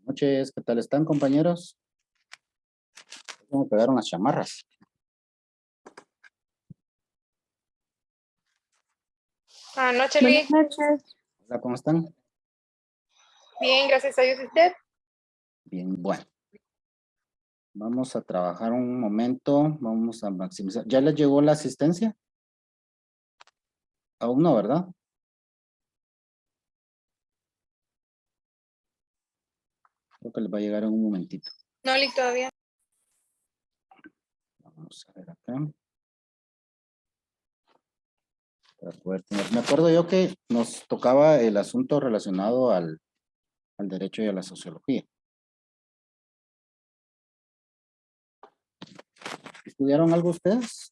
Noches, ¿qué tal están, compañeros? ¿Cómo pegaron las chamarras? Noche, Buenas Lee. noches. Hola, ¿cómo están? Bien, gracias a Dios. ¿Y usted? Bien, bueno. Vamos a trabajar un momento, vamos a maximizar. ¿Ya les llegó la asistencia? Aún no, ¿verdad? Creo que les va a llegar en un momentito. No, Lee, todavía. Vamos a ver acá. Para poder tener- Me acuerdo yo que nos tocaba el asunto relacionado al derecho y a la sociología. ¿Estudiaron algo ustedes?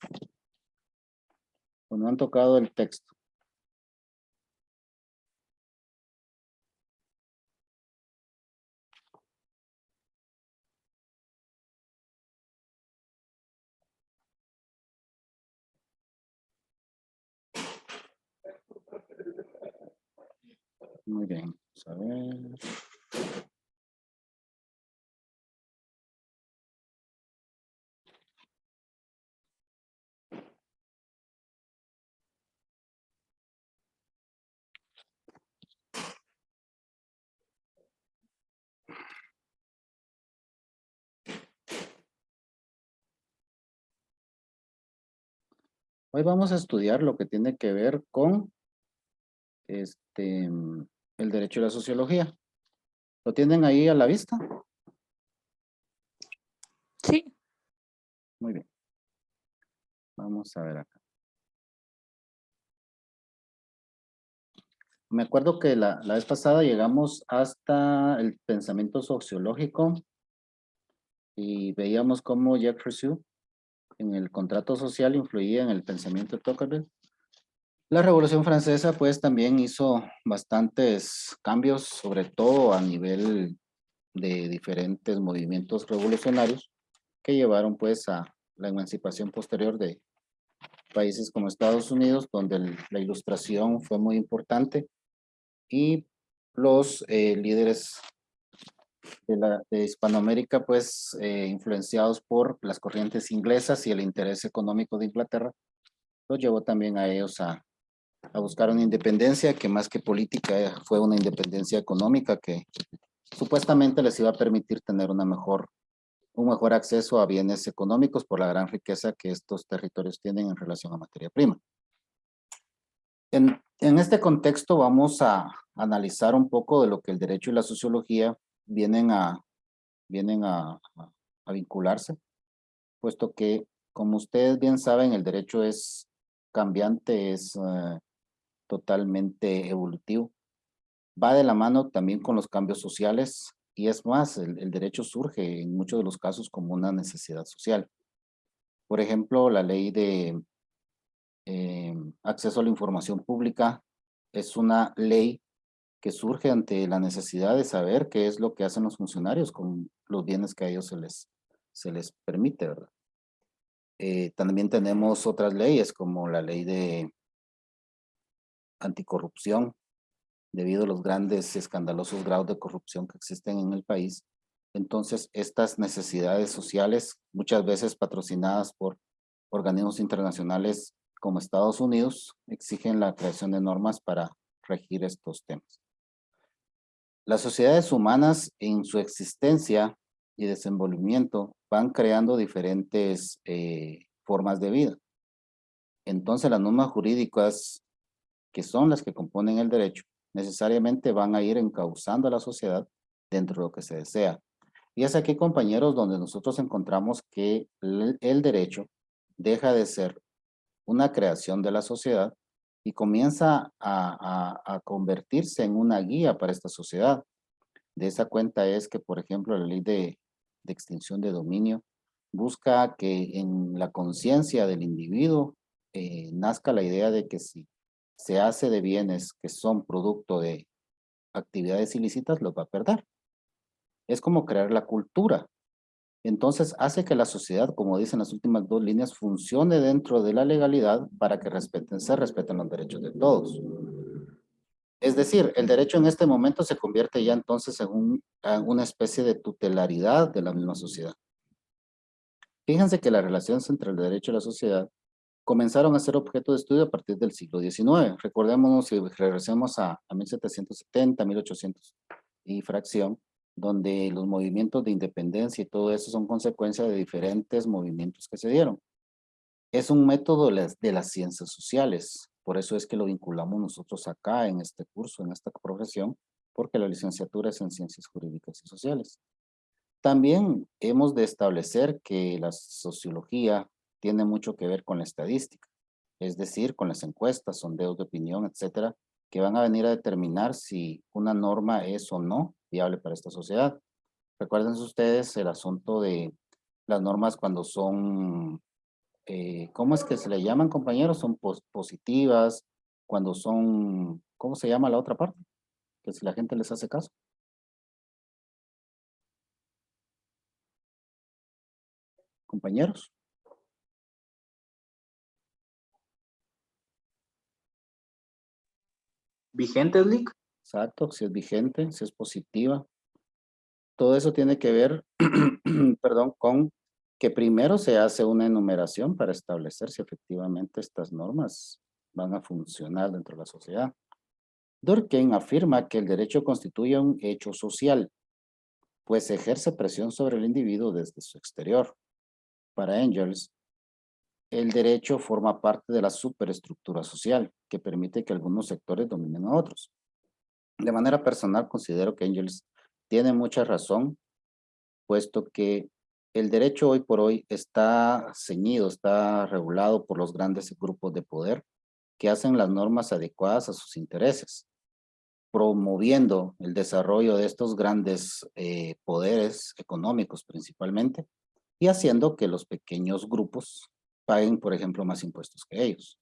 ¿O no han tocado el texto? Muy bien. Vamos a ver. Hoy vamos a estudiar lo que tiene que ver con el derecho y la sociología. ¿Lo tienen ahí a la vista? Sí, Muy bien. Vamos a ver acá. Me acuerdo que la vez pasada llegamos hasta el pensamiento sociológico y veíamos cómo Jacques Rousseau en el contrato social influía en el pensamiento de Tocqueville. La Revolución Francesa pues también hizo bastantes cambios, sobre todo a nivel de diferentes movimientos revolucionarios que llevaron pues a la emancipación posterior de países como Estados Unidos, donde la ilustración fue muy importante y los líderes de Hispanoamérica, pues influenciados por las corrientes inglesas y el interés económico de Inglaterra, los llevó también a ellos a buscar una independencia que más que política fue una independencia económica que supuestamente les iba a permitir tener un mejor acceso a bienes económicos por la gran riqueza que estos territorios tienen en relación a materia prima. En este contexto vamos a analizar un poco de lo que el derecho y la sociología vienen a vincularse, puesto que, como ustedes bien saben, el derecho es cambiante, es totalmente evolutivo. Va de la mano también con los cambios sociales y es más, el derecho surge en muchos de los casos como una necesidad social. Por ejemplo, la ley de acceso a la información pública es una ley que surge ante la necesidad de saber qué es lo que hacen los funcionarios con los bienes que a ellos se les permite, ¿verdad? También tenemos otras leyes como la ley de anticorrupción, debido a los grandes escandalosos grados de corrupción que existen en el país. Entonces, estas necesidades sociales, muchas veces patrocinadas por organismos internacionales como Estados Unidos, exigen la creación de normas para regir estos temas. Las sociedades humanas en su existencia y desenvolvimiento van creando diferentes formas de vida. Entonces las normas jurídicas, que son las que componen el derecho, necesariamente van a ir encauzando a la sociedad dentro de lo que se desea. Y es aquí, compañeros, donde nosotros encontramos que el derecho deja de ser una creación de la sociedad y comienza a convertirse en una guía para esta sociedad. De esa cuenta es que, por ejemplo, la ley de extinción de dominio busca que en la conciencia del individuo nazca la idea de que si se hace de bienes que son producto de actividades ilícitas, los va a perder. Es como crear la cultura. Entonces hace que la sociedad, como dicen las últimas dos líneas, funcione dentro de la legalidad para que se respeten los derechos de todos. Es decir, el derecho en este momento se convierte ya entonces en una especie de tutelaridad de la misma sociedad. Fíjense que las relaciones entre el derecho y la sociedad comenzaron a ser objeto de estudio a partir del siglo XIX. Recordémonos si regresemos a 1770, 1800 y fracción, donde los movimientos de independencia y todo eso son consecuencia de diferentes movimientos que se dieron. Es un método de las ciencias sociales, por eso es que lo vinculamos nosotros acá en este curso, en esta profesión, porque la licenciatura es en ciencias jurídicas y sociales. También hemos de establecer que la sociología tiene mucho que ver con la estadística, es decir, con las encuestas, sondeos de opinión, etcétera, que van a venir a determinar si una norma es o no viable para esta sociedad. Recuerden ustedes el asunto de las normas cuando son, ¿cómo es que se le llaman, compañeros? Son positivas, cuando son, ¿cómo se llama la otra parte? Que si la gente les hace caso. Compañeros. ¿Vigentes, Lick? Exacto, si es vigente, si es positiva. Todo eso tiene que ver, perdón, con que primero se hace una enumeración para establecer si efectivamente estas normas van a funcionar dentro de la sociedad. Durkheim afirma que el derecho constituye un hecho social, pues ejerce presión sobre el individuo desde su exterior. Para Engels, el derecho forma parte de la superestructura social, que permite que algunos sectores dominen a otros. De manera personal, considero que Engels tiene mucha razón, puesto que el derecho hoy por hoy está ceñido, está regulado por los grandes grupos de poder que hacen las normas adecuadas a sus intereses, promoviendo el desarrollo de estos grandes poderes económicos principalmente y haciendo que los pequeños grupos paguen, por ejemplo, más impuestos que ellos.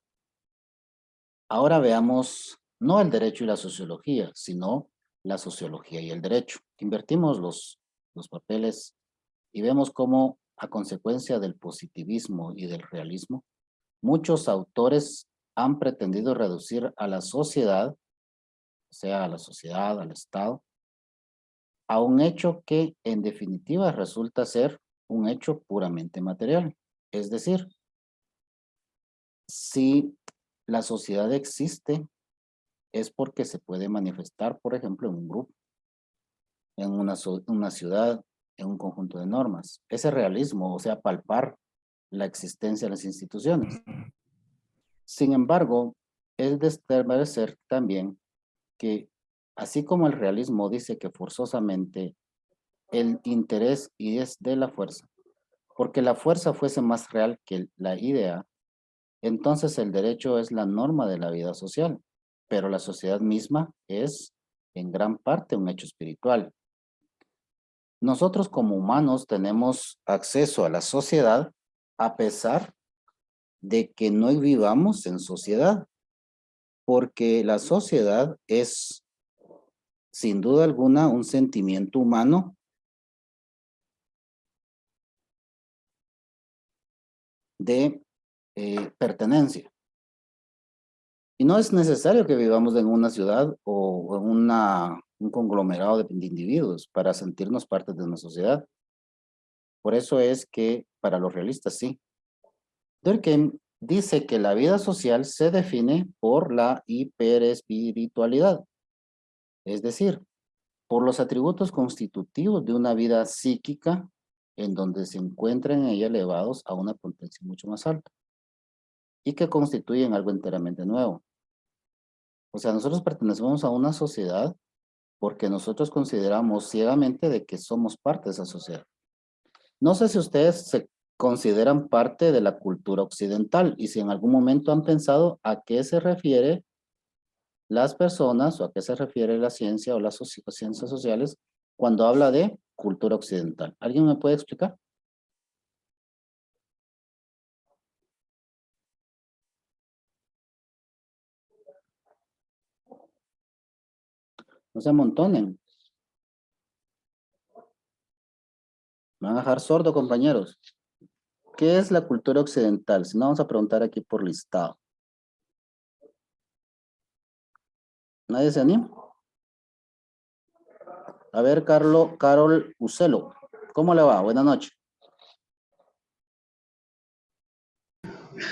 Ahora veamos no el derecho y la sociología, sino la sociología y el derecho. Invertimos los papeles y vemos cómo, a consecuencia del positivismo y del realismo, muchos autores han pretendido reducir a la sociedad, o sea, a la sociedad, al Estado, a un hecho que en definitiva resulta ser un hecho puramente material. Es decir, si la sociedad existe, es porque se puede manifestar, por ejemplo, en un grupo, en una ciudad, en un conjunto de normas. Ese realismo, o sea, palpar la existencia de las instituciones. Sin embargo, es de establecer también que, así como el realismo dice que forzosamente el interés y es de la fuerza, porque la fuerza fuese más real que la idea, entonces el derecho es la norma de la vida social, pero la sociedad misma es en gran parte un hecho espiritual. Nosotros como humanos tenemos acceso a la sociedad a pesar de que no vivamos en sociedad, porque la sociedad es sin duda alguna un sentimiento humano de pertenencia. Y no es necesario que vivamos en una ciudad o en un conglomerado de individuos para sentirnos parte de una sociedad. Por eso es que para los realistas sí. Durkheim dice que la vida social se define por la hiperespiritualidad, es decir, por los atributos constitutivos de una vida psíquica en donde se encuentran en ella elevados a una potencia mucho más alta y que constituyen algo enteramente nuevo. O sea, nosotros pertenecemos a una sociedad porque nosotros consideramos ciegamente de que somos parte de esa sociedad. No sé si ustedes se consideran parte de la cultura occidental y si en algún momento han pensado a qué se refiere las personas o a qué se refiere la ciencia o las ciencias sociales cuando habla de cultura occidental. ¿Alguien me puede explicar? No se amontonen. Me van a dejar sordo, compañeros. ¿Qué es la cultura occidental? Si no, vamos a preguntar aquí por listado. ¿Nadie se anima? A ver, Carol Ucelo, ¿cómo le va? Buenas noches.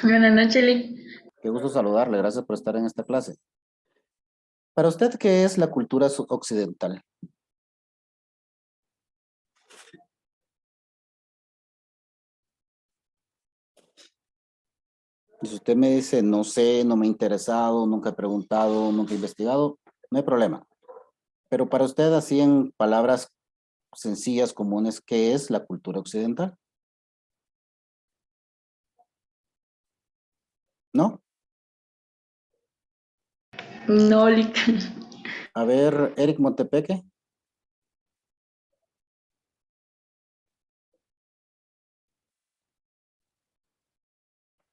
Buenas noches, Lick. Qué gusto saludarle, gracias por estar en esta clase. Para usted, ¿qué es la cultura occidental? Y si usted me dice, no sé, no me he interesado, nunca he preguntado, nunca he investigado, no hay problema. Pero para usted, así en palabras sencillas, comunes, ¿qué es la cultura occidental? ¿No? No, Lick. A ver, Eric Montepeque.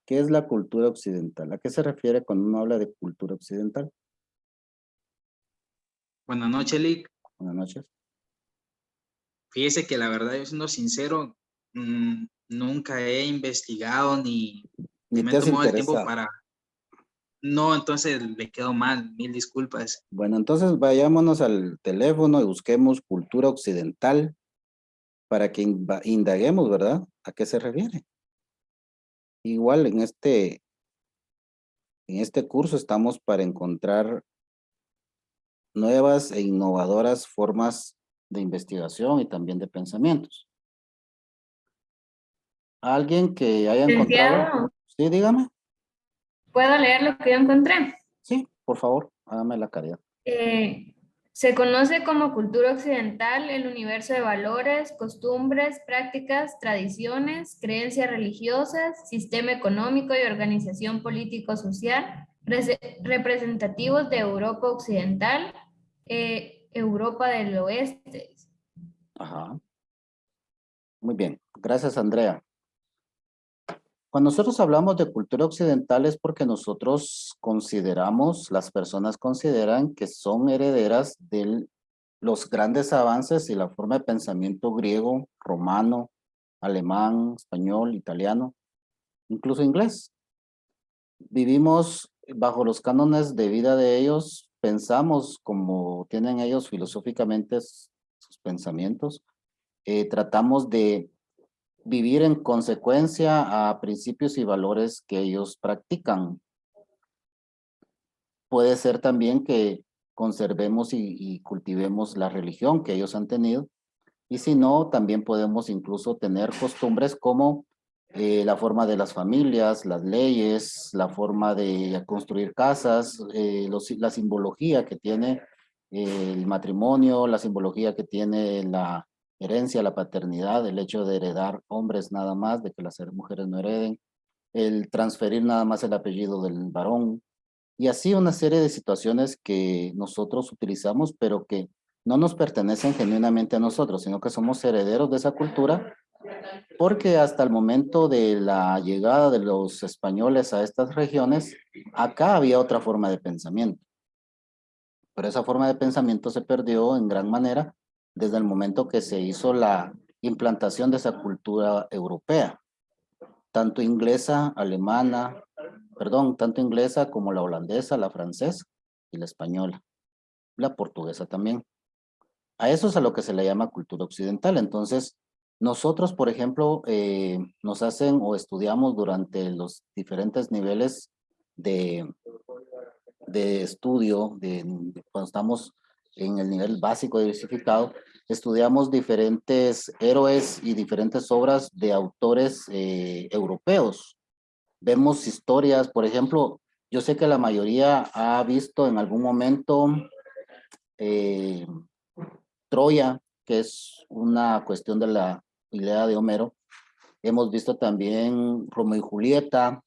¿Qué es la cultura occidental? ¿A qué se refiere cuando uno habla de cultura occidental? Buenas noches, Lick. Buenas noches. Fíjese que la verdad, yo siendo sincero, nunca he investigado ni Ni me te he has tomado el tiempo interesado. para... No, entonces le quedo mal, mil disculpas. Bueno, entonces vayámonos al teléfono y busquemos cultura occidental para que indaguemos, ¿verdad? ¿A qué se refiere? Igual en este curso estamos para encontrar nuevas e innovadoras formas de investigación y también de pensamientos. ¿Alguien que haya encontrado? Licenciado, Sí, dígame. ¿puedo leer lo que yo encontré? Sí, por favor, hágame la caridad. Eh, Se conoce como cultura occidental el universo de valores, costumbres, prácticas, tradiciones, creencias religiosas, sistema económico y organización político-social representativos de Europa Occidental, Europa del Oeste. Ajá. Muy bien. Gracias, Andrea. Cuando nosotros hablamos de cultura occidental es porque nosotros consideramos, las personas consideran que son herederas de los grandes avances y la forma de pensamiento griego, romano, alemán, español, italiano, incluso inglés. Vivimos bajo los cánones de vida de ellos, pensamos como tienen ellos filosóficamente sus pensamientos, tratamos de vivir en consecuencia a principios y valores que ellos practican. Puede ser también que conservemos y cultivemos la religión que ellos han tenido. Y si no, también podemos incluso tener costumbres como la forma de las familias, las leyes, la forma de construir casas, la simbología que tiene el matrimonio, la simbología que tiene la herencia, la paternidad, el hecho de heredar hombres nada más, de que las mujeres no hereden, el transferir nada más el apellido del varón, y así una serie de situaciones que nosotros utilizamos, pero que no nos pertenecen genuinamente a nosotros, sino que somos herederos de esa cultura, porque hasta el momento de la llegada de los españoles a estas regiones, acá había otra forma de pensamiento. Pero esa forma de pensamiento se perdió en gran manera desde el momento que se hizo la implantación de esa cultura europea, tanto inglesa, alemana, perdón, tanto inglesa como la holandesa, la francesa y la española, la portuguesa también. A eso es a lo que se le llama cultura occidental. Entonces, nosotros, por ejemplo, nos hacen o estudiamos durante los diferentes niveles de, de estudio, cuando estamos en el nivel básico diversificado, estudiamos diferentes héroes y diferentes obras de autores europeos. Vemos historias, por ejemplo, yo sé que la mayoría ha visto en algún momento eh, Troya, que es una cuestión de la Ilíada de Homero. Hemos visto también Romeo y Julieta.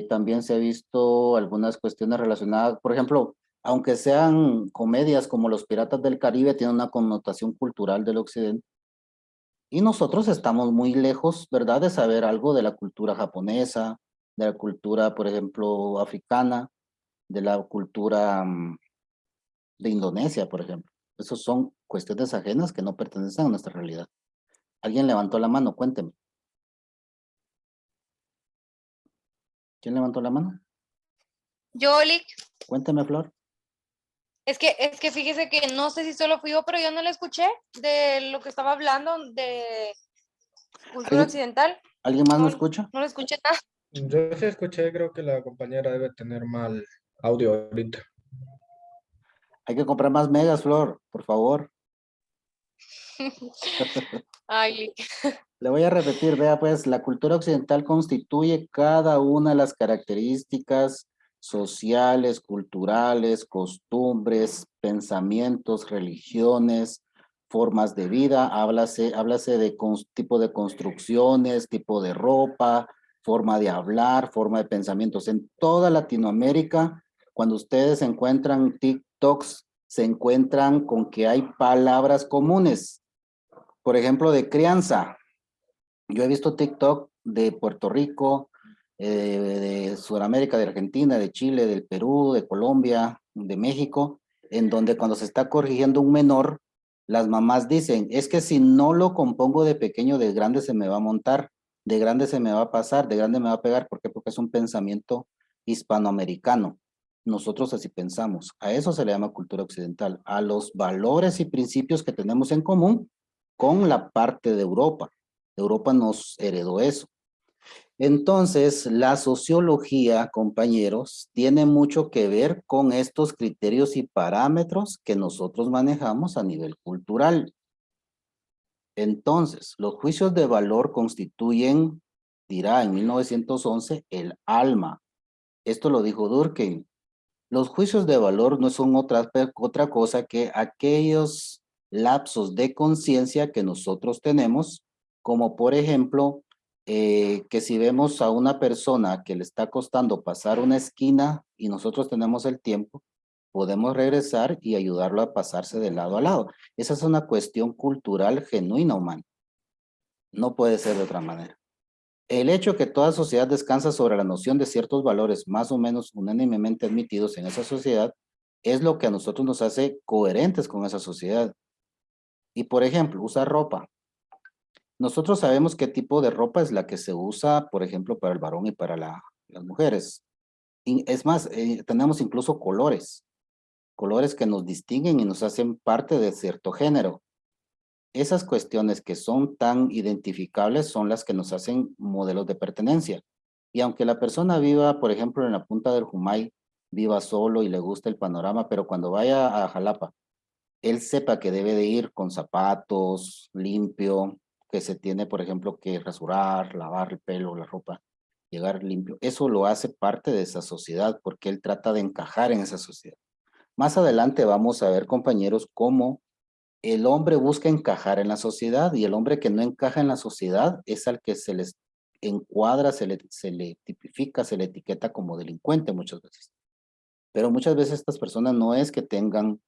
También se ha visto algunas cuestiones relacionadas, por ejemplo, aunque sean comedias como Los Piratas del Caribe, tienen una connotación cultural del occidente. Y nosotros estamos muy lejos, ¿verdad?, de saber algo de la cultura japonesa, de la cultura, por ejemplo, africana, de la cultura de Indonesia, por ejemplo. Esos son cuestiones ajenas que no pertenecen a nuestra realidad. ¿Alguien levantó la mano? Cuénteme. ¿Quién levantó la mano? Yo, Lick, Cuénteme, Flor. Es que fíjese que no sé si solo fui yo, pero yo no le escuché de lo que estaba hablando de cultura ¿Alguien, occidental. ¿alguien más me No, escucha? no le escuché nada. Yo sí escuché, creo que la compañera debe tener mal audio ahorita. Hay que comprar más megas, Flor, por favor. Ay, Le voy a repetir, vea pues, la cultura occidental constituye cada una de las características sociales, culturales, costumbres, pensamientos, religiones, formas de vida. Háblase de tipo de construcciones, tipo de ropa, forma de hablar, forma de pensamientos. En toda Latinoamérica, cuando ustedes encuentran TikToks, se encuentran con que hay palabras comunes. Por ejemplo, de crianza. Yo he visto TikTok de Puerto Rico, de Sudamérica, de Argentina, de Chile, del Perú, de Colombia, de México, en donde cuando se está corrigiendo un menor, las mamás dicen, es que si no lo compongo de pequeño, de grande se me va a montar, de grande se me va a pasar, de grande me va a pegar. ¿Por qué? Porque es un pensamiento hispanoamericano. Nosotros así pensamos. A eso se le llama cultura occidental, a los valores y principios que tenemos en común con la parte de Europa. Europa nos heredó eso. Entonces, la sociología, compañeros, tiene mucho que ver con estos criterios y parámetros que nosotros manejamos a nivel cultural. Entonces, los juicios de valor constituyen, dirá en 1911, el alma. Esto lo dijo Durkheim. Los juicios de valor no son otra cosa que aquellos lapsos de conciencia que nosotros tenemos, como por ejemplo, que si vemos a una persona que le está costando pasar una esquina y nosotros tenemos el tiempo, podemos regresar y ayudarlo a pasarse de lado a lado. Esa es una cuestión cultural genuina humana. No puede ser de otra manera. El hecho que toda sociedad descansa sobre la noción de ciertos valores más o menos unánimemente admitidos en esa sociedad es lo que a nosotros nos hace coherentes con esa sociedad. Y por ejemplo, usar ropa. Nosotros sabemos qué tipo de ropa es la que se usa, por ejemplo, para el varón y para las mujeres. Y es más, tenemos incluso colores que nos distinguen y nos hacen parte de cierto género. Esas cuestiones que son tan identificables son las que nos hacen modelos de pertenencia. Y aunque la persona viva, por ejemplo, en la punta del Jumay, viva solo y le gusta el panorama, pero cuando vaya a Jalapa, él sepa que debe de ir con zapatos, limpio, que se tiene, por ejemplo, que rasurar, lavar el pelo, la ropa, llegar limpio. Eso lo hace parte de esa sociedad porque él trata de encajar en esa sociedad. Más adelante vamos a ver, compañeros, cómo el hombre busca encajar en la sociedad y el hombre que no encaja en la sociedad es al que se les encuadra, se le tipifica, se le etiqueta como delincuente muchas veces. Pero muchas veces estas personas no es que tengan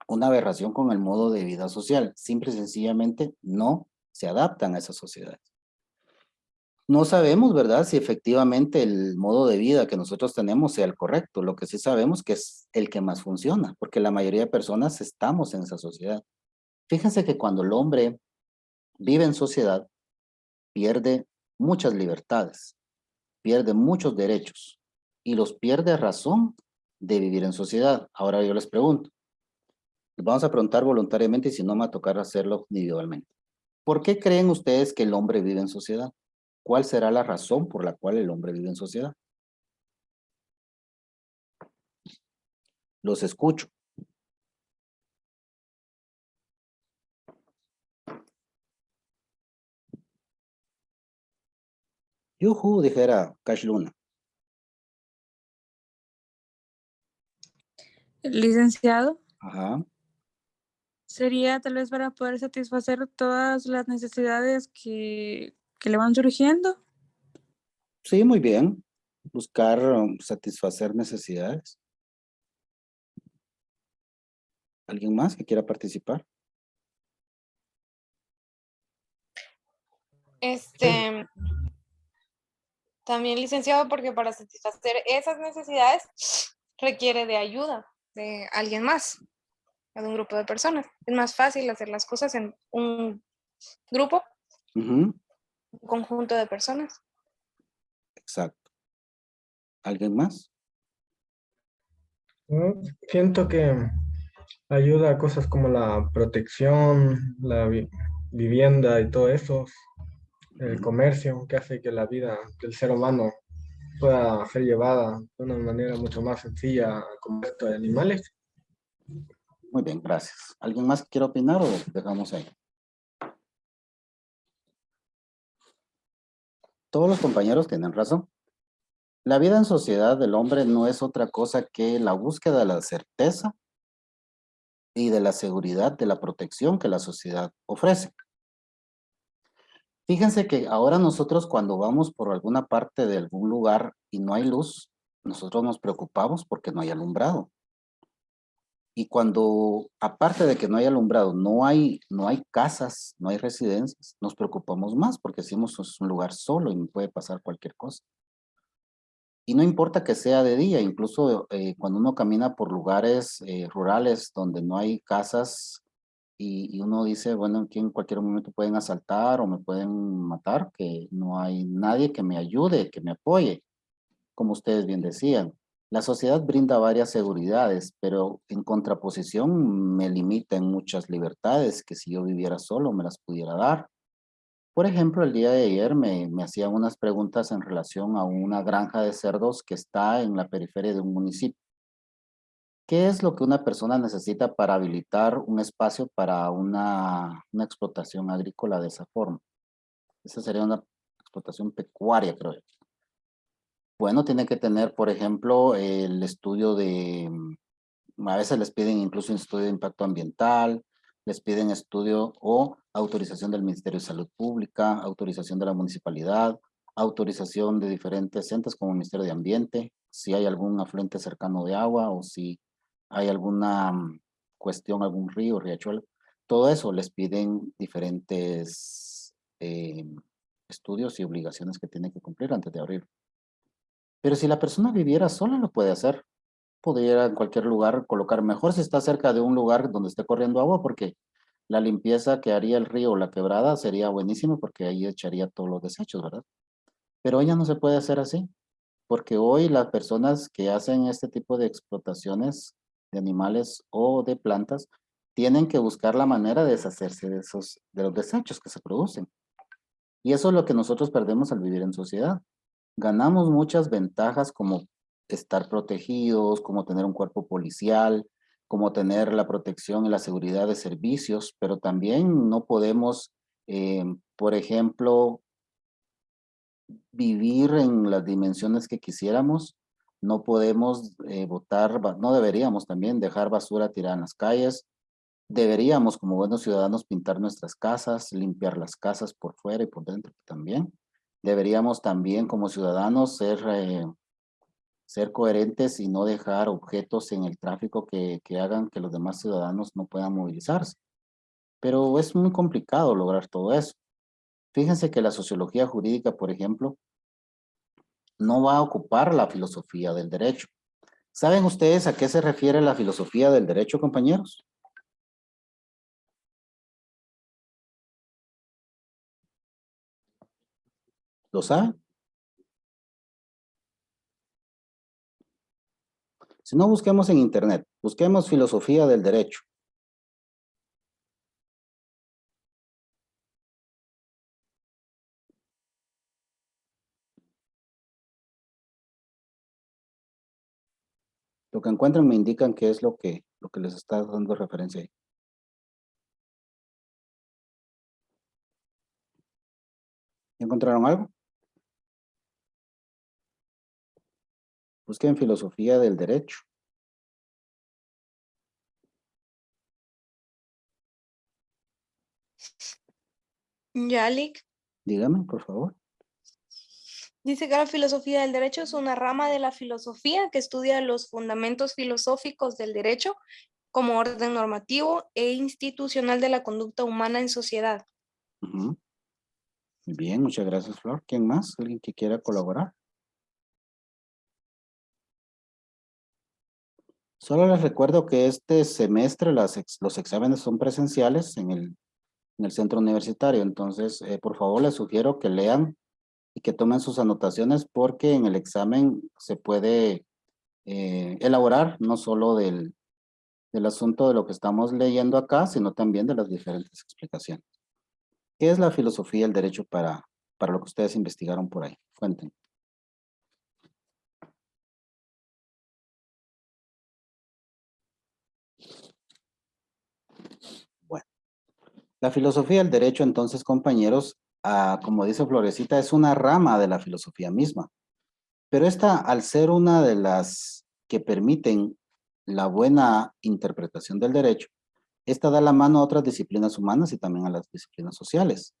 una aberración con el modo de vida social, simple y sencillamente no se adaptan a esa sociedad. No sabemos, ¿verdad?, si efectivamente el modo de vida que nosotros tenemos sea el correcto. Lo que sí sabemos que es el que más funciona, porque la mayoría de personas estamos en esa sociedad. Fíjense que cuando el hombre vive en sociedad, pierde muchas libertades, pierde muchos derechos y los pierde a razón de vivir en sociedad. Ahora yo les pregunto, les vamos a preguntar voluntariamente y si no me va a tocar hacerlo individualmente. ¿Por qué creen ustedes que el hombre vive en sociedad? ¿Cuál será la razón por la cual el hombre vive en sociedad? Los escucho. Yuhu, dijera Cash Luna. Licenciado, Ajá. sería tal vez para poder satisfacer todas las necesidades que le van surgiendo. Sí, muy bien. Buscar satisfacer necesidades. ¿Alguien más que quiera participar? También licenciado, porque para satisfacer esas necesidades requiere de ayuda de alguien más, de un grupo de personas. Es más fácil hacer las cosas en un grupo, Ujú, un conjunto de personas. exacto. ¿Alguien más? ¿no? Siento que ayuda a cosas como la protección, la vivienda y todo eso, el comercio, que hace que la vida del ser humano pueda ser llevada de una manera mucho más sencilla como esto de animales. Muy bien, gracias. ¿Alguien más quiere opinar o dejamos ahí? Todos los compañeros tienen razón. La vida en sociedad del hombre no es otra cosa que la búsqueda de la certeza y de la seguridad de la protección que la sociedad ofrece. Fíjense que ahora nosotros cuando vamos por alguna parte de algún lugar y no hay luz, nosotros nos preocupamos porque no hay alumbrado. Y cuando, aparte de que no hay alumbrado, no hay casas, no hay residencias, nos preocupamos más porque decimos es un lugar solo y me puede pasar cualquier cosa. Y no importa que sea de día, incluso cuando uno camina por lugares rurales donde no hay casas y uno dice, bueno, que en cualquier momento pueden asaltar o me pueden matar, que no hay nadie que me ayude, que me apoye, como ustedes bien decían. La sociedad brinda varias seguridades, pero en contraposición me limita en muchas libertades que si yo viviera solo me las pudiera dar. Por ejemplo, el día de ayer me hacían unas preguntas en relación a una granja de cerdos que está en la periferia de un municipio. ¿Qué es lo que una persona necesita para habilitar un espacio para una explotación agrícola de esa forma? Esa sería una explotación pecuaria, creo yo. Bueno, tiene que tener, por ejemplo, el estudio a veces les piden incluso un estudio de impacto ambiental, les piden estudio o autorización del Ministerio de Salud Pública, autorización de la municipalidad, autorización de diferentes entes como el Ministerio de Ambiente, si hay algún afluente cercano de agua o si hay alguna cuestión, algún río, riachuelo. Todo eso les piden diferentes estudios y obligaciones que tienen que cumplir antes de abrir. Pero si la persona viviera sola, lo puede hacer. Pudiera en cualquier lugar colocar, mejor si está cerca de un lugar donde esté corriendo agua, porque la limpieza que haría el río o la quebrada sería buenísimo porque ahí echaría todos los desechos, ¿verdad? Pero hoy ya no se puede hacer así, porque hoy las personas que hacen este tipo de explotaciones de animales o de plantas tienen que buscar la manera de deshacerse de los desechos que se producen. Y eso es lo que nosotros perdemos al vivir en sociedad. Ganamos muchas ventajas como estar protegidos, como tener un cuerpo policial, como tener la protección y la seguridad de servicios, pero también no podemos, por ejemplo, vivir en las dimensiones que quisiéramos. No podemos no deberíamos también dejar basura tirada en las calles. Deberíamos, como buenos ciudadanos, pintar nuestras casas, limpiar las casas por fuera y por dentro también. Deberíamos también, como ciudadanos, ser coherentes y no dejar objetos en el tráfico que hagan que los demás ciudadanos no puedan movilizarse. Pero es muy complicado lograr todo eso. Fíjense que la sociología jurídica, por ejemplo, no va a ocupar la filosofía del derecho. ¿Saben ustedes a qué se refiere la filosofía del derecho, compañeros? ¿Lo saben? Si no, busquemos en internet, busquemos filosofía del derecho. Lo que encuentran me indican qué es lo que les está dando referencia ahí. ¿Encontraron algo? Busquen filosofía del derecho. Yalik Dígame, por favor. dice que la filosofía del derecho es una rama de la filosofía que estudia los fundamentos filosóficos del derecho como orden normativo e institucional de la conducta humana en sociedad. Ujú. Muy bien, muchas gracias, Flor. ¿Quién más? ¿Alguien que quiera colaborar? Solo les recuerdo que este semestre los exámenes son presenciales en el centro universitario. Entonces, por favor, les sugiero que lean y que tomen sus anotaciones porque en el examen se puede elaborar no solo del asunto de lo que estamos leyendo acá, sino también de las diferentes explicaciones. ¿Qué es la filosofía del derecho para lo que ustedes investigaron por ahí? Cuenten. Bueno, la filosofía del derecho, entonces, compañeros, como dice Florecita, es una rama de la filosofía misma. Pero esta, al ser una de las que permiten la buena interpretación del derecho, esta da la mano a otras disciplinas humanas y también a las disciplinas sociales.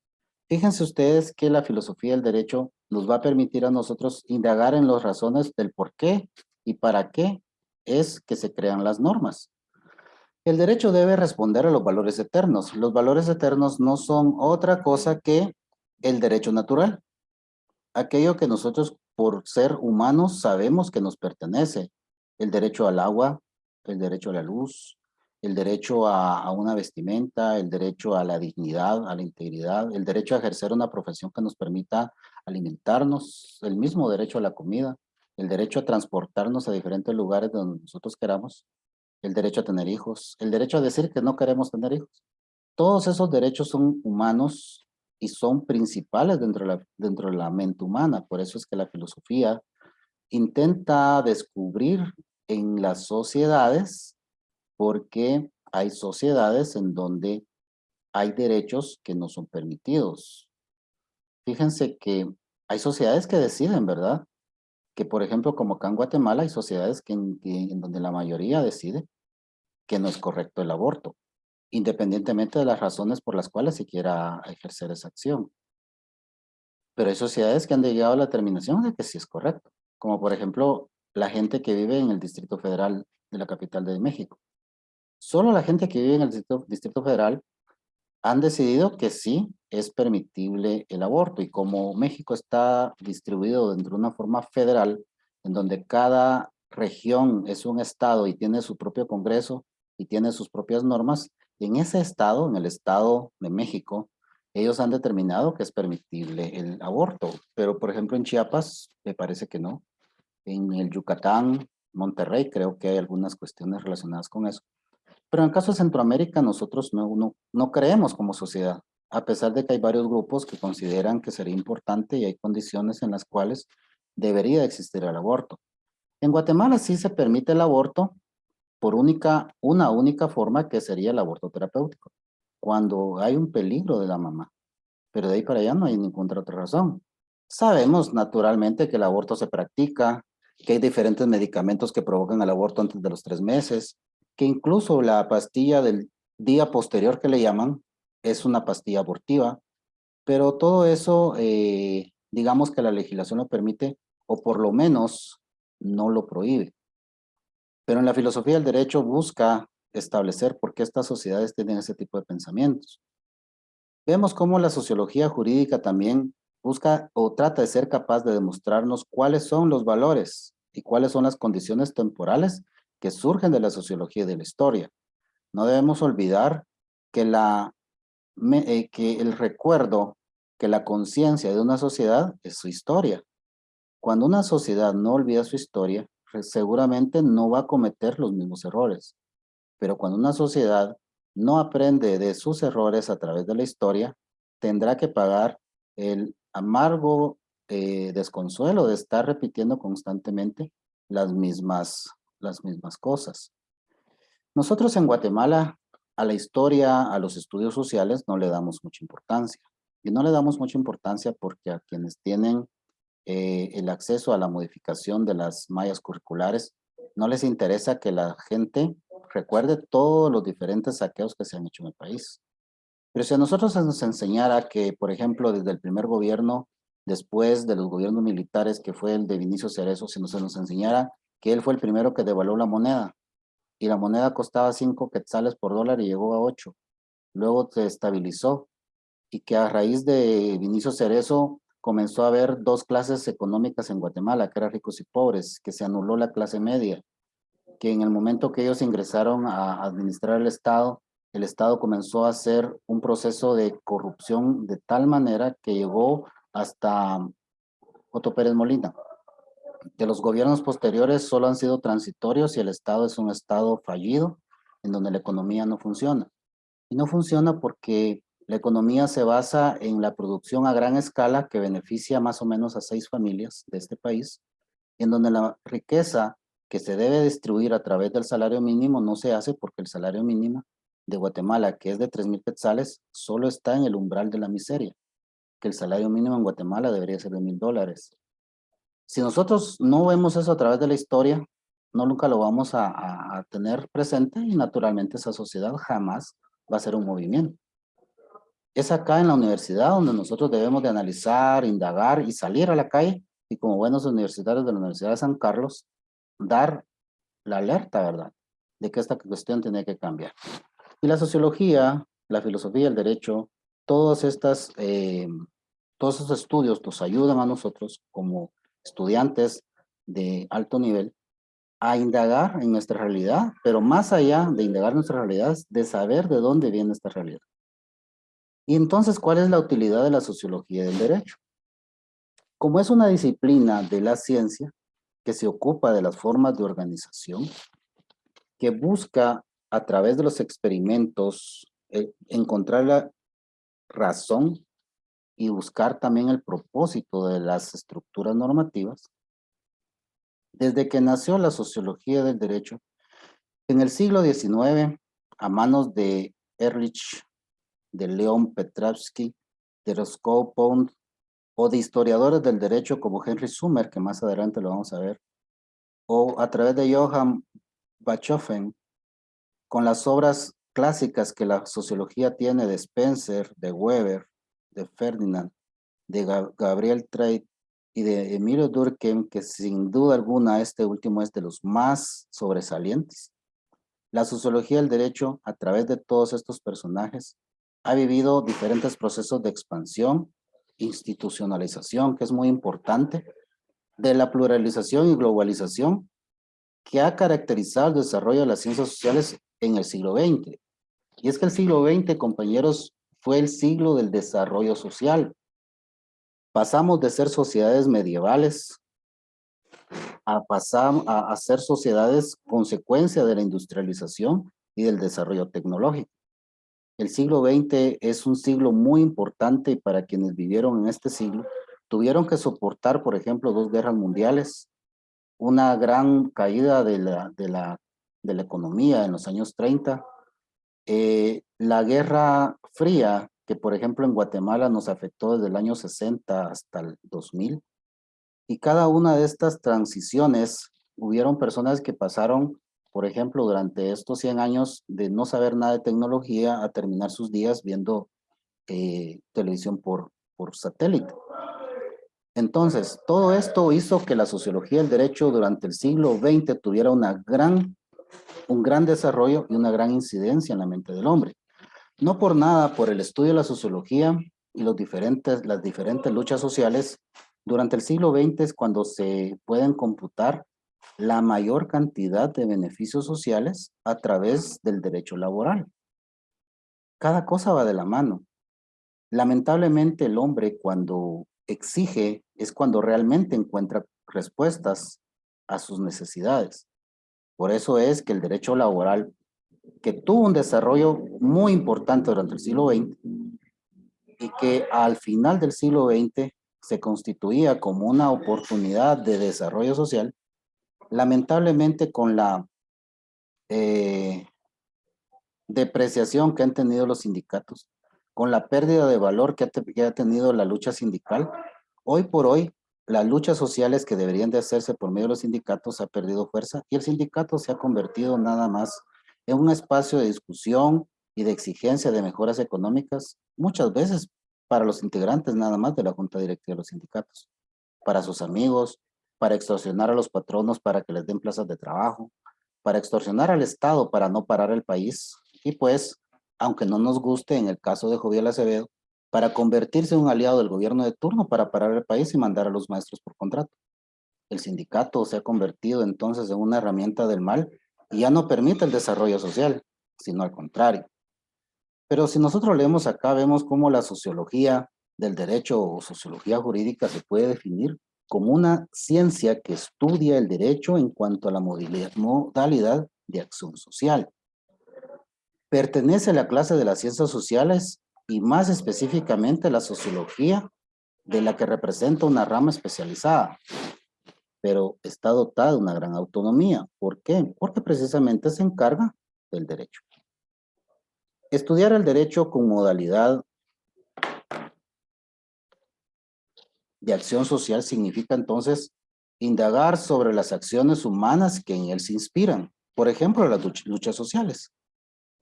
Fíjense ustedes que la filosofía del derecho nos va a permitir a nosotros indagar en las razones del por qué y para qué es que se crean las normas. El derecho debe responder a los valores eternos. Los valores eternos no son otra cosa que el derecho natural. Aquello que nosotros por ser humanos sabemos que nos pertenece. El derecho al agua, el derecho a la luz, el derecho a una vestimenta, el derecho a la dignidad, a la integridad, el derecho a ejercer una profesión que nos permita alimentarnos, el mismo derecho a la comida, el derecho a transportarnos a diferentes lugares donde nosotros queramos, el derecho a tener hijos, el derecho a decir que no queremos tener hijos. Todos esos derechos son humanos y son principales dentro de la mente humana. Por eso es que la filosofía intenta descubrir en las sociedades, porque hay sociedades en donde hay derechos que no son permitidos. Fíjense que hay sociedades que deciden, ¿verdad? Que por ejemplo, como acá en Guatemala, hay sociedades en donde la mayoría decide que no es correcto el aborto, independientemente de las razones por las cuales se quiera ejercer esa acción. Pero hay sociedades que han llegado a la determinación de que sí es correcto, como por ejemplo la gente que vive en el Distrito Federal de la capital de México. Solo la gente que vive en el Distrito Federal han decidido que sí es permitible el aborto, y como México está distribuido dentro de una forma federal, en donde cada región es un estado y tiene su propio congreso y tiene sus propias normas, en ese estado, en el estado de México, ellos han determinado que es permitible el aborto, pero por ejemplo en Chiapas me parece que no. En el Yucatán, Monterrey, creo que hay algunas cuestiones relacionadas con eso. Pero en el caso de Centroamérica, nosotros no creemos como sociedad, a pesar de que hay varios grupos que consideran que sería importante y hay condiciones en las cuales debería existir el aborto. En Guatemala sí se permite el aborto por una única forma, que sería el aborto terapéutico, cuando hay un peligro de la mamá. Pero de ahí para allá no hay ninguna otra razón. Sabemos naturalmente que el aborto se practica, que hay diferentes medicamentos que provocan el aborto antes de los 3 meses, que incluso la pastilla del día posterior que le llaman es una pastilla abortiva, pero todo eso, digamos que la legislación lo permite o por lo menos no lo prohíbe. Pero en la filosofía del derecho busca establecer por qué estas sociedades tienen ese tipo de pensamientos. Vemos cómo la sociología jurídica también busca o trata de ser capaz de demostrarnos cuáles son los valores y cuáles son las condiciones temporales que surgen de la sociología y de la historia. No debemos olvidar que, que el recuerdo, que la conciencia de una sociedad es su historia. Cuando una sociedad no olvida su historia, seguramente no va a cometer los mismos errores. Pero cuando una sociedad no aprende de sus errores a través de la historia, tendrá que pagar el amargo desconsuelo de estar repitiendo constantemente las mismas cosas. Nosotros en Guatemala a la historia, a los estudios sociales no le damos mucha importancia. Y no le damos mucha importancia porque a quienes tienen el acceso a la modificación de las mallas curriculares, no les interesa que la gente recuerde todos los diferentes saqueos que se han hecho en el país. Pero si a nosotros se nos enseñara que, por ejemplo, desde el primer gobierno, después de los gobiernos militares, que fue el de Vinicio Cerezo, si se nos enseñara que él fue el primero que devaluó la moneda, y la moneda costaba 5 quetzales por dólar y llegó a 8. Luego se estabilizó, y que a raíz de Vinicio Cerezo comenzó a haber dos clases económicas en Guatemala, que eran ricos y pobres, que se anuló la clase media, que en el momento que ellos ingresaron a administrar el Estado comenzó a hacer un proceso de corrupción de tal manera que llegó hasta Otto Pérez Molina. que los gobiernos posteriores solo han sido transitorios y el Estado es un Estado fallido en donde la economía no funciona. Y no funciona porque la economía se basa en la producción a gran escala que beneficia más o menos a 6 familias de este país, en donde la riqueza que se debe distribuir a través del salario mínimo no se hace porque el salario mínimo de Guatemala, que es de 3,000 quetzales, solo está en el umbral de la miseria, que el salario mínimo en Guatemala debería ser de $1,000. Si nosotros no vemos eso a través de la historia, no nunca lo vamos a tener presente y naturalmente esa sociedad jamás va a ser un movimiento. Es acá en la universidad donde nosotros debemos de analizar, indagar y salir a la calle y como buenos universitarios de la Universidad de San Carlos, dar la alerta, ¿verdad? De que esta cuestión tiene que cambiar. Y la sociología, la filosofía, el derecho, todos estos estudios nos ayudan a nosotros como estudiantes de alto nivel a indagar en nuestra realidad, pero más allá de indagar nuestra realidad, de saber de dónde viene esta realidad. Y entonces, ¿cuál es la utilidad de la sociología del derecho? Como es una disciplina de la ciencia que se ocupa de las formas de organización, que busca a través de los experimentos encontrar la razón y buscar también el propósito de las estructuras normativas, desde que nació la sociología del derecho, en el siglo XIX, a manos de Ehrlich, de Leon Petrovsky, de Roscoe Pound, o de historiadores del derecho como Henry Summer, que más adelante lo vamos a ver, o a través de Johann Bachofen, con las obras clásicas que la sociología tiene de Spencer, de Weber, de Ferdinand, de Gabriel Treit y de Emilio Durkheim, que sin duda alguna este último es de los más sobresalientes. La sociología del derecho, a través de todos estos personajes, ha vivido diferentes procesos de expansión, institucionalización, que es muy importante, de la pluralización y globalización, que ha caracterizado el desarrollo de las ciencias sociales en el siglo XX. Y es que el siglo XX, compañeros, fue el siglo del desarrollo social. Pasamos de ser sociedades medievales a pasar a ser sociedades consecuencia de la industrialización y del desarrollo tecnológico. El siglo XX es un siglo muy importante y para quienes vivieron en este siglo, tuvieron que soportar, por ejemplo, 2 guerras mundiales, una gran caída de la economía en los años 30, la Guerra Fría, que por ejemplo en Guatemala nos afectó desde el año 60 hasta el 2000, y cada una de estas transiciones, hubieron personas que pasaron, por ejemplo, durante estos 100 años de no saber nada de tecnología a terminar sus días viendo televisión por satélite. Entonces, todo esto hizo que la sociología del derecho durante el siglo XX tuviera un gran desarrollo y una gran incidencia en la mente del hombre. No por nada, por el estudio de la sociología y las diferentes luchas sociales, durante el siglo XX es cuando se pueden computar la mayor cantidad de beneficios sociales a través del derecho laboral. Cada cosa va de la mano. Lamentablemente el hombre cuando exige es cuando realmente encuentra respuestas a sus necesidades. Por eso es que el derecho laboral, que tuvo un desarrollo muy importante durante el siglo XX y que al final del siglo XX se constituía como una oportunidad de desarrollo social, lamentablemente con la depreciación que han tenido los sindicatos, con la pérdida de valor que ha tenido la lucha sindical, hoy por hoy las luchas sociales que deberían de hacerse por medio de los sindicatos ha perdido fuerza y el sindicato se ha convertido nada más en un espacio de discusión y de exigencia de mejoras económicas, muchas veces para los integrantes nada más de la junta directiva de los sindicatos, para sus amigos, para extorsionar a los patronos para que les den plazas de trabajo, para extorsionar al Estado para no parar el país y pues, aunque no nos guste en el caso de Joviel Acevedo, para convertirse en un aliado del gobierno de turno para parar el país y mandar a los maestros por contrato. El sindicato se ha convertido entonces en una herramienta del mal y ya no permite el desarrollo social, sino al contrario. Pero si nosotros leemos acá, vemos cómo la sociología del derecho o sociología jurídica se puede definir como una ciencia que estudia el derecho en cuanto a la modalidad de acción social. Pertenece a la clase de las ciencias sociales y más específicamente la sociología, de la que representa una rama especializada, pero está dotada de una gran autonomía. ¿Por qué? Porque precisamente se encarga del derecho. Estudiar el derecho con modalidad de acción social significa entonces indagar sobre las acciones humanas que en él se inspiran. Por ejemplo, las luchas sociales.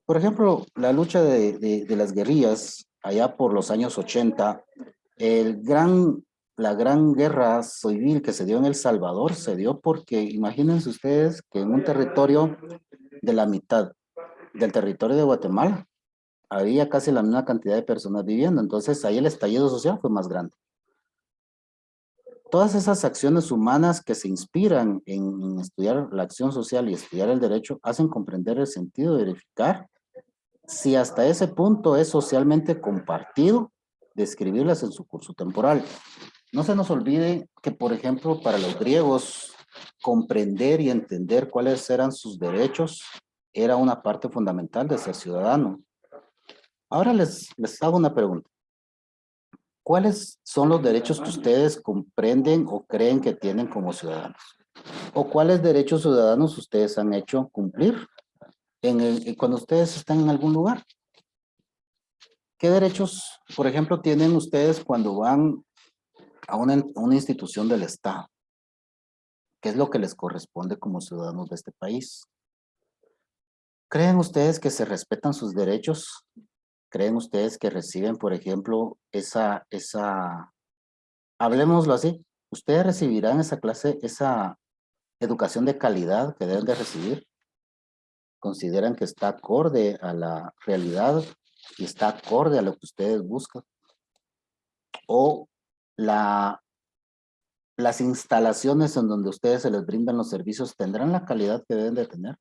Por ejemplo, la lucha de las guerrillas allá por los años 80, la gran guerra civil que se dio en El Salvador se dio porque imagínense ustedes que en un territorio de la mitad del territorio de Guatemala había casi la misma cantidad de personas viviendo. Entonces ahí el estallido social fue más grande. Todas esas acciones humanas que se inspiran en estudiar la acción social y estudiar el derecho hacen comprender el sentido de verificar si hasta ese punto es socialmente compartido, describirlas en su curso temporal. No se nos olvide que, por ejemplo, para los griegos, comprender y entender cuáles eran sus derechos era una parte fundamental de ser ciudadano. Ahora les hago una pregunta. ¿Cuáles son los derechos que ustedes comprenden o creen que tienen como ciudadanos? ¿O cuáles derechos ciudadanos ustedes han hecho cumplir cuando ustedes están en algún lugar? ¿Qué derechos, por ejemplo, tienen ustedes cuando van a una institución del Estado? ¿Qué es lo que les corresponde como ciudadanos de este país? ¿Creen ustedes que se respetan sus derechos? ¿Creen ustedes que reciben, por ejemplo, hablemoslo así, ustedes recibirán esa educación de calidad que deben de recibir? ¿Consideran que está acorde a la realidad y está acorde a lo que ustedes buscan? ¿O las instalaciones en donde ustedes se les brindan los servicios tendrán la calidad que deben de tener?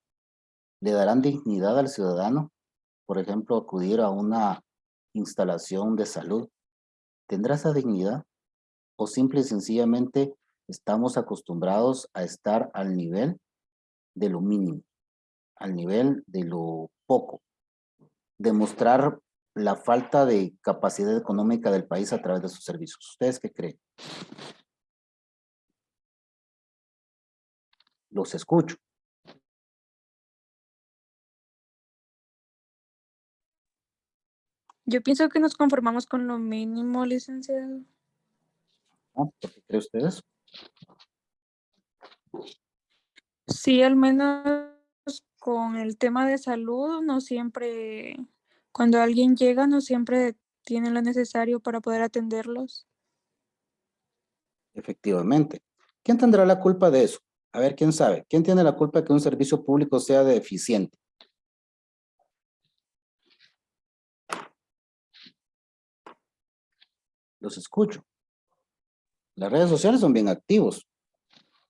¿Le darán dignidad al ciudadano? Por ejemplo, acudir a una instalación de salud. ¿Tendrá esa dignidad? ¿O simple y sencillamente estamos acostumbrados a estar al nivel de lo mínimo, al nivel de lo poco? Demostrar la falta de capacidad económica del país a través de sus servicios. ¿Ustedes qué creen? Los escucho. Yo pienso que nos conformamos con lo mínimo, licenciado. ¿No? ¿Por qué creen ustedes? Sí, al menos con el tema de salud, no siempre, cuando alguien llega, no siempre tienen lo necesario para poder atenderlos. Efectivamente. ¿Quién tendrá la culpa de eso? A ver, ¿quién sabe? ¿Quién tiene la culpa de que un servicio público sea deficiente? Los escucho. Las redes sociales son bien activos.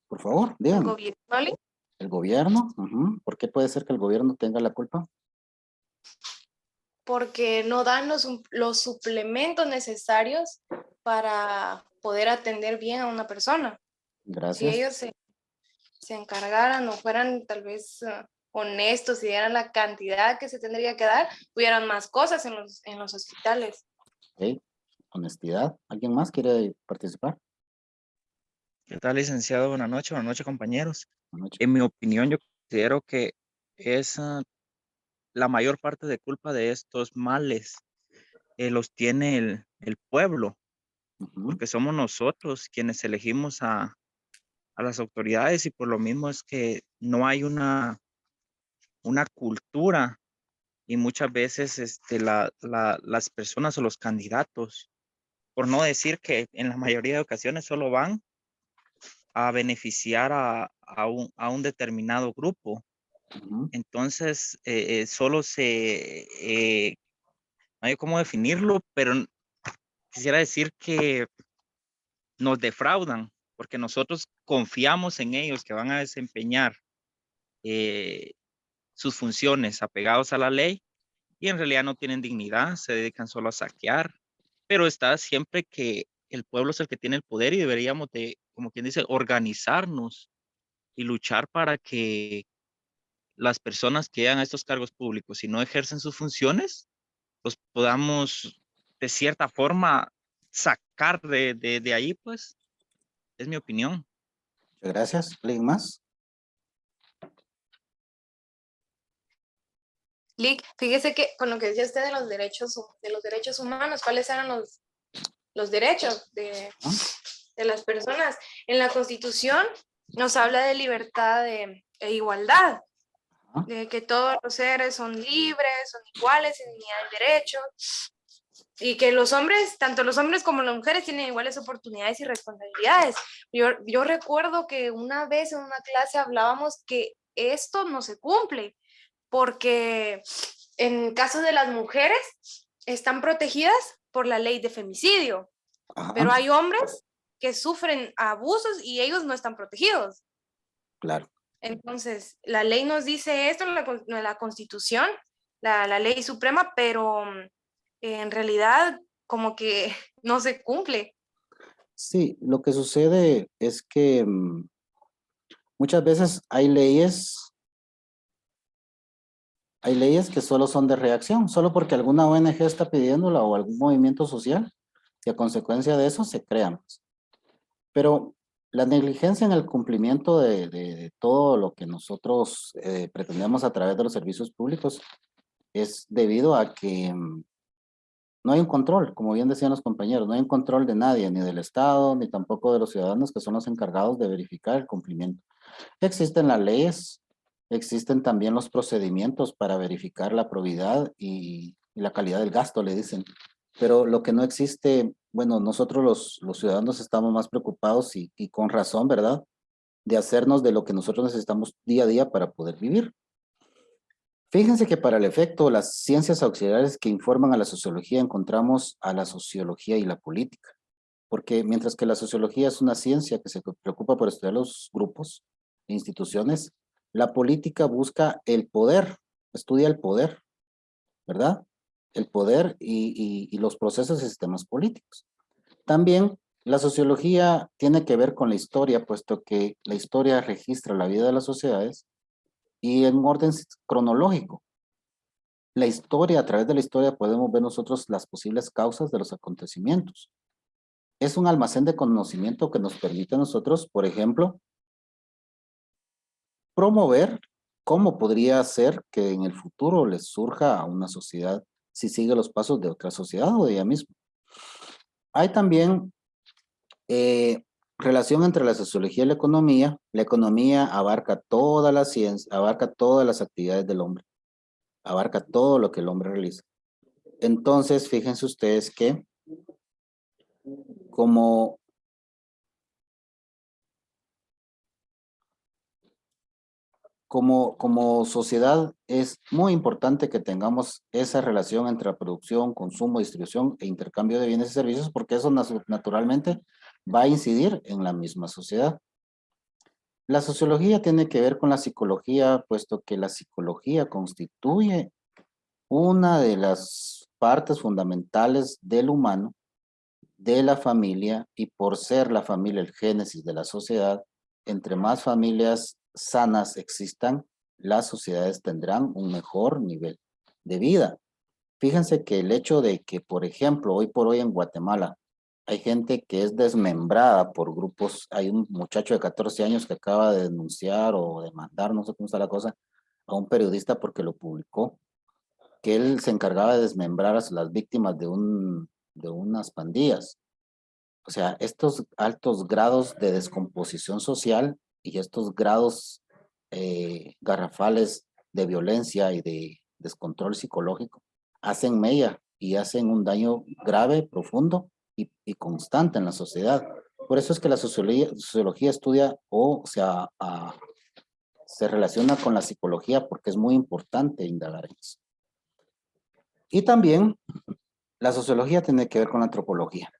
Por favor, ¿El díganme. gobierno, ¿vale? ¿El gobierno? Ujú. ¿Por qué puede ser que el gobierno tenga la culpa? Porque no dan los suplementos necesarios para poder atender bien a una persona. Si Gracias. ellos se encargaran o fueran tal vez honestos y dieran la cantidad que se tendría que dar, hubieran más cosas en los hospitales. Ok. Honestidad. ¿Alguien más quiere participar? ¿Qué tal, licenciado? Buenas noches, compañeros. Buenas noches. En mi opinión, yo considero que es la mayor parte de culpa de estos males los tiene el pueblo, Ujú. porque somos nosotros quienes elegimos a las autoridades y por lo mismo es que no hay una cultura y muchas veces las personas o los candidatos, por no decir que en la mayoría de ocasiones solo van a beneficiar a un determinado grupo. Ujú. Entonces, solo no hay cómo definirlo, pero quisiera decir que nos defraudan, porque nosotros confiamos en ellos que van a desempeñar sus funciones apegados a la ley y en realidad no tienen dignidad, se dedican solo a saquear, pero está siempre que el pueblo es el que tiene el poder y deberíamos de, como quien dice, organizarnos y luchar para que las personas que llegan a estos cargos públicos y no ejercen sus funciones, pues podamos de cierta forma sacar de ahí, pues, es mi opinión. Muchas gracias. ¿Alguien más? Lick, fíjese que con lo que decía usted de los derechos humanos, ¿cuáles eran los derechos de las personas? En la Constitución nos habla de libertad e igualdad, de que todos los seres son libres, son iguales, en dignidad y derechos, y que los hombres, tanto los hombres como las mujeres, tienen iguales oportunidades y responsabilidades. Yo recuerdo que una vez en una clase hablábamos que esto no se cumple, porque en caso de las mujeres están protegidas por la ley de femicidio, Ajá, pero hay hombres que sufren abusos y ellos no están protegidos. claro. Entonces, la ley nos dice esto, la Constitución, la ley suprema, pero en realidad como que no se cumple. Sí, lo que sucede es que muchas veces hay leyes que solo son de reacción, solo porque alguna ONG está pidiéndola o algún movimiento social, y a consecuencia de eso se crean. Pero la negligencia en el cumplimiento de todo lo que nosotros pretendemos a través de los servicios públicos es debido a que no hay un control, como bien decían los compañeros, no hay un control de nadie, ni del Estado, ni tampoco de los ciudadanos que son los encargados de verificar el cumplimiento. Existen las leyes, existen también los procedimientos para verificar la probidad y la calidad del gasto, le dicen. Pero lo que no existe, bueno, nosotros los ciudadanos estamos más preocupados y con razón, ¿verdad? De hacernos de lo que nosotros necesitamos día a día para poder vivir. Fíjense que para el efecto, las ciencias auxiliares que informan a la sociología encontramos a la sociología y la política. Porque mientras que la sociología es una ciencia que se preocupa por estudiar los grupos e instituciones, la política busca el poder, estudia el poder, ¿verdad? El poder y los procesos y sistemas políticos. También la sociología tiene que ver con la historia, puesto que la historia registra la vida de las sociedades y en un orden cronológico. La historia, a través de la historia podemos ver nosotros las posibles causas de los acontecimientos. Es un almacén de conocimiento que nos permite a nosotros, por ejemplo, promover cómo podría ser que en el futuro les surja a una sociedad si sigue los pasos de otra sociedad o de ella misma. Hay también relación entre la sociología y la economía. La economía abarca toda la ciencia, abarca todas las actividades del hombre, abarca todo lo que el hombre realiza. Entonces, fíjense ustedes que como sociedad es muy importante que tengamos esa relación entre la producción, consumo, distribución e intercambio de bienes y servicios, porque eso naturalmente va a incidir en la misma sociedad. La sociología tiene que ver con la psicología, puesto que la psicología constituye una de las partes fundamentales del humano, de la familia, y por ser la familia el génesis de la sociedad, entre más familias sanas existan, las sociedades tendrán un mejor nivel de vida. Fíjense que el hecho de que, por ejemplo, hoy por hoy en Guatemala, hay gente que es desmembrada por grupos. Hay un muchacho de 14 años que acaba de denunciar o demandar, no sé cómo está la cosa, a un periodista porque lo publicó, que él se encargaba de desmembrar a las víctimas de unas pandillas. O sea, estos altos grados de descomposición social y estos grados garrafales de violencia y de descontrol psicológico hacen mella y hacen un daño grave, profundo y constante en la sociedad. Por eso es que la sociología estudia o sea, se relaciona con la psicología, porque es muy importante indagar en eso. Y también la sociología tiene que ver con la antropología.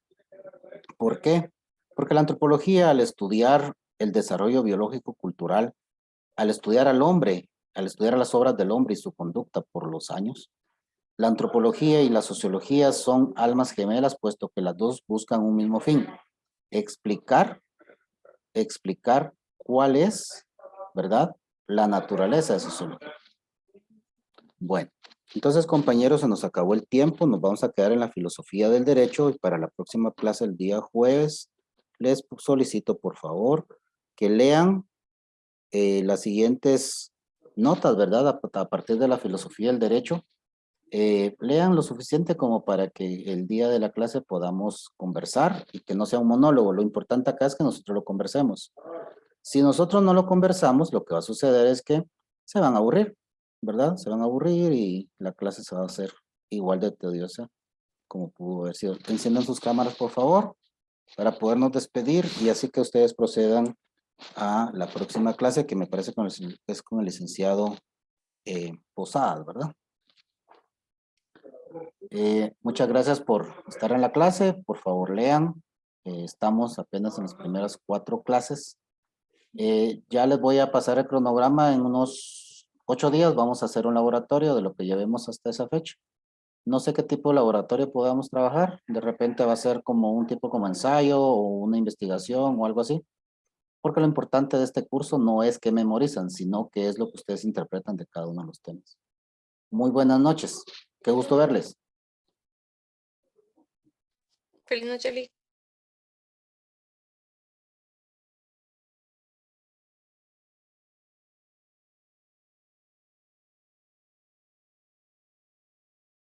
¿Por qué? Porque la antropología, al estudiar el desarrollo biológico cultural, al estudiar al hombre, al estudiar las obras del hombre y su conducta por los años, La antropología y la sociología son almas gemelas, puesto que las dos buscan un mismo fin. Explicar cuál es, ¿verdad?, la naturaleza de sociología. Bueno, entonces, compañeros, se nos acabó el tiempo. Nos vamos a quedar en la filosofía del derecho y para la próxima clase el día jueves les solicito, por favor, que lean las siguientes notas, ¿verdad? A partir de la filosofía del derecho. Lean lo suficiente como para que el día de la clase podamos conversar y que no sea un monólogo. Lo importante acá es que nosotros lo conversemos. Si nosotros no lo conversamos, lo que va a suceder es que se van a aburrir, ¿verdad? Se van a aburrir y la clase se va a hacer igual de tediosa como pudo haber sido. Enciendan sus cámaras, por favor, para podernos despedir y así que ustedes procedan a la próxima clase que me parece es con el licenciado Posadas, ¿verdad? Muchas gracias por estar en la clase. Por favor, lean. Estamos apenas en las primeras 4 clases. Ya les voy a pasar el cronograma. En unos 8 días vamos a hacer un laboratorio de lo que llevemos hasta esa fecha. No sé qué tipo de laboratorio podamos trabajar. De repente va a ser como un tipo como ensayo o una investigación o algo así. Porque lo importante de este curso no es que memorizan, sino que es lo que ustedes interpretan de cada uno de los temas. Muy buenas noches. Qué gusto verles. Feliz noche, Lee.